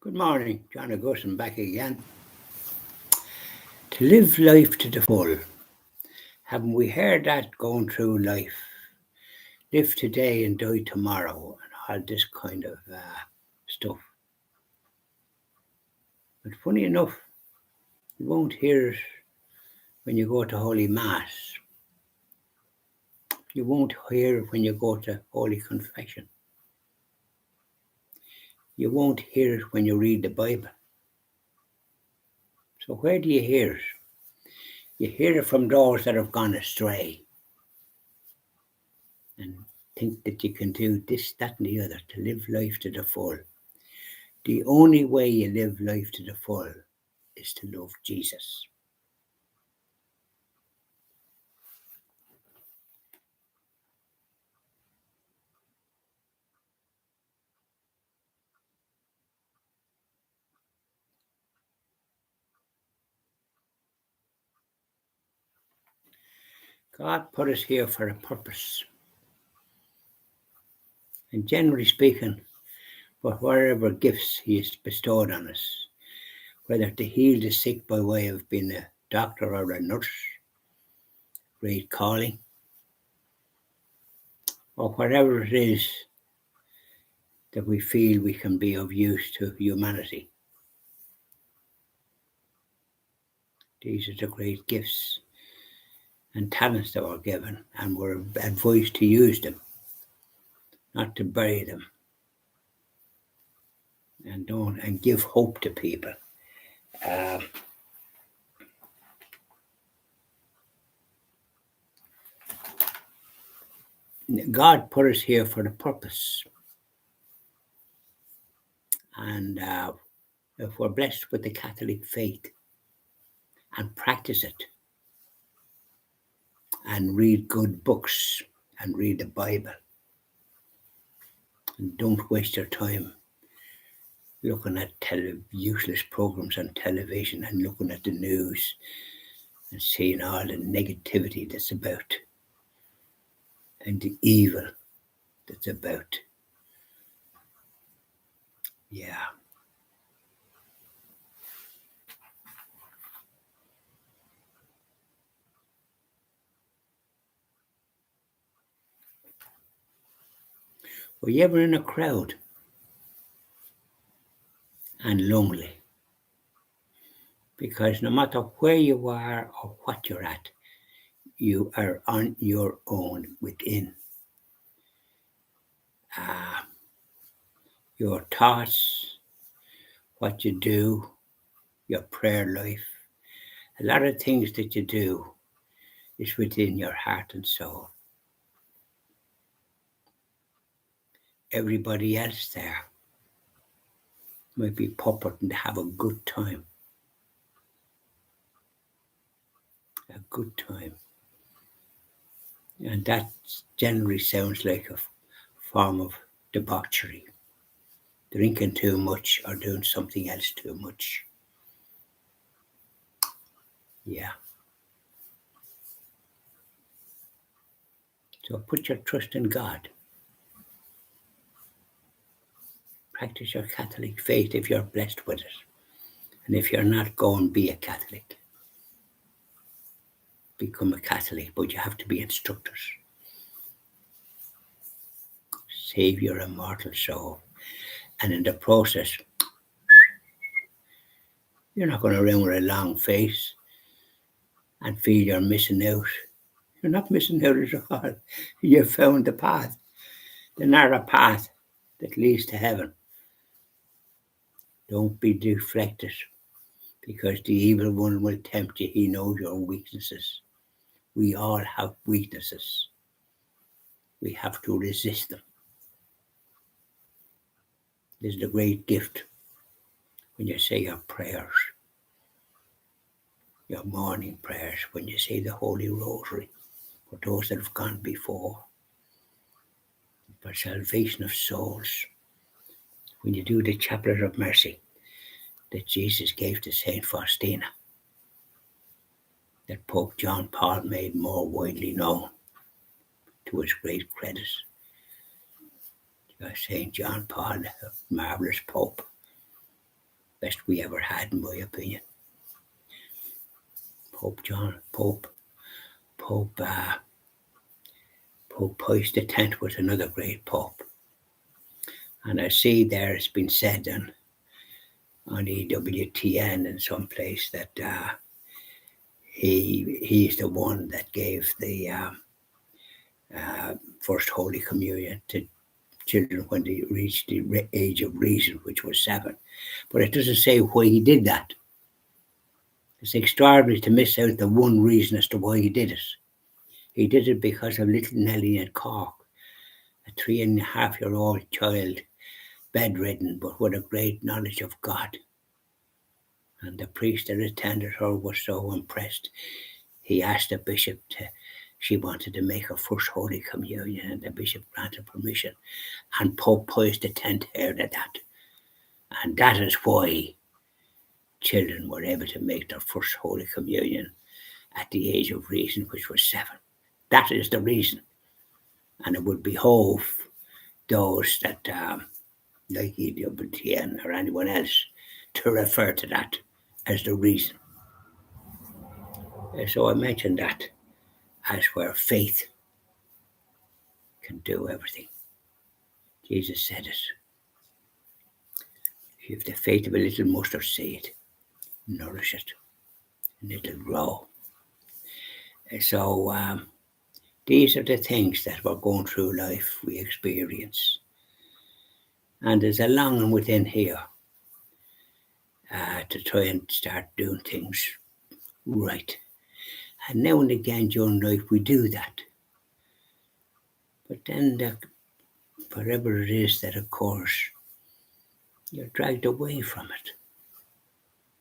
Good morning, John Augustine back again. To live life to the full. Haven't we heard that going through life? Live today and die tomorrow, and all this kind of stuff. But funny enough, you won't hear it when you go to Holy Mass. You won't hear it when you go to Holy Confession. You won't hear it when you read the Bible. So where do you hear it? You hear it from those that have gone astray and think that you can do this, that, and the other to live life to the full. The only way you live life to the full is to love Jesus. God put us here for a purpose. And generally speaking, for whatever gifts He has bestowed on us, whether to heal the sick by way of being a doctor or a nurse, great calling, or whatever it is that we feel we can be of use to humanity. These are the great gifts and talents that were given, and we're advised to use them, not to bury them, and give hope to people. God put us here for the purpose, and if we're blessed with the Catholic faith and practice it and read good books and read the Bible, and don't waste your time looking at useless programs on television and looking at the news and seeing all the negativity that's about and the evil that's about. Yeah. Were you ever in a crowd and lonely? Because no matter where you are or what you're at, you are on your own within. Your thoughts, what you do, your prayer life, a lot of things that you do is within your heart and soul. Everybody else there might be purporting to have a good time. A good time. And that generally sounds like a form of debauchery. Drinking too much or doing something else too much. Yeah. So put your trust in God. Practice your Catholic faith if you're blessed with it. And if you're not, go and be a Catholic. Become a Catholic, but you have to be instructors. Save your immortal soul. And in the process, you're not going around with a long face and feel you're missing out. You're not missing out at all. You found the path, the narrow path that leads to heaven. Don't be deflected, because the evil one will tempt you. He knows your weaknesses. We all have weaknesses. We have to resist them. This is the great gift when you say your prayers, your morning prayers, when you say the Holy Rosary, for those that have gone before, for salvation of souls. When you do the Chaplet of Mercy that Jesus gave to Saint Faustina, that Pope John Paul made more widely known, to his great credit. Saint John Paul, a marvellous Pope, best we ever had, in my opinion. Pope Pius X was another great pope. And I see there it's been said on EWTN in some place that he's the one that gave the first Holy Communion to children when they reached the age of reason, which was 7. But it doesn't say why he did that. It's extraordinary to miss out the one reason as to why he did it. He did it because of little Nellie at Cork, a 3.5-year-old child, bedridden but with a great knowledge of God. And the priest that attended her was so impressed. He asked the bishop she wanted to make her first Holy Communion, and the bishop granted permission. And Pope Pius X heard of that. And that is why children were able to make their first Holy Communion at the age of reason, which was 7. That is the reason. And it would behove those that, like EWTN or anyone else, to refer to that as the reason. So I mentioned that as where faith can do everything. Jesus said it. If you have the faith of a little mustard seed, nourish it, and it'll grow. So these are the things that we're going through life, we experience. And there's a longing within here to try and start doing things right. And now and again during life we do that. But then whatever it is that occurs, you're dragged away from it.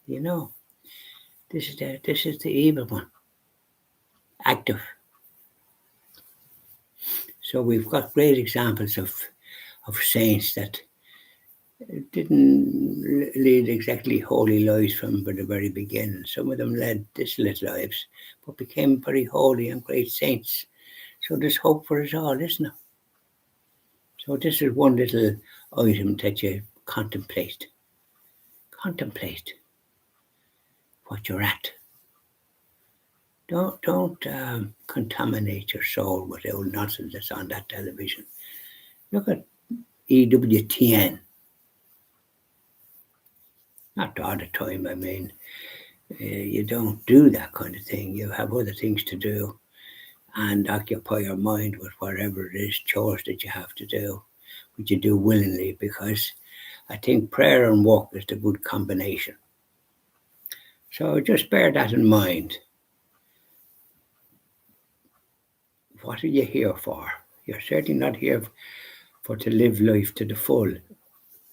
You know, this is the evil one, active. So we've got great examples of saints that didn't lead exactly holy lives from the very beginning. Some of them led dissolute lives, but became very holy and great saints. So there's hope for us all, isn't there? So this is one little item that you contemplate. Contemplate what you're at. Don't contaminate your soul with the old nonsense that's on that television. Look at EWTN. Not all the time, I mean. You don't do that kind of thing. You have other things to do and occupy your mind with whatever it is, chores that you have to do, which you do willingly, because I think prayer and work is the good combination. So just bear that in mind. What are you here for? You're certainly not here for to live life to the full.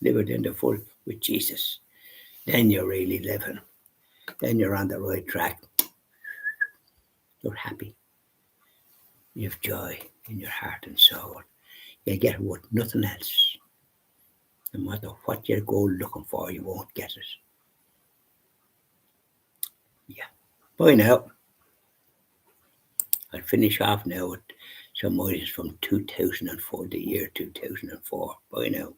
Live it in the full with Jesus. Then you're really living. Then you're on the right track. You're happy. You have joy in your heart and soul. You get what nothing else. No matter what you go looking for, you won't get it. Yeah. Bye now. I'll finish off now with some items from 2004, the year 2004. Bye now.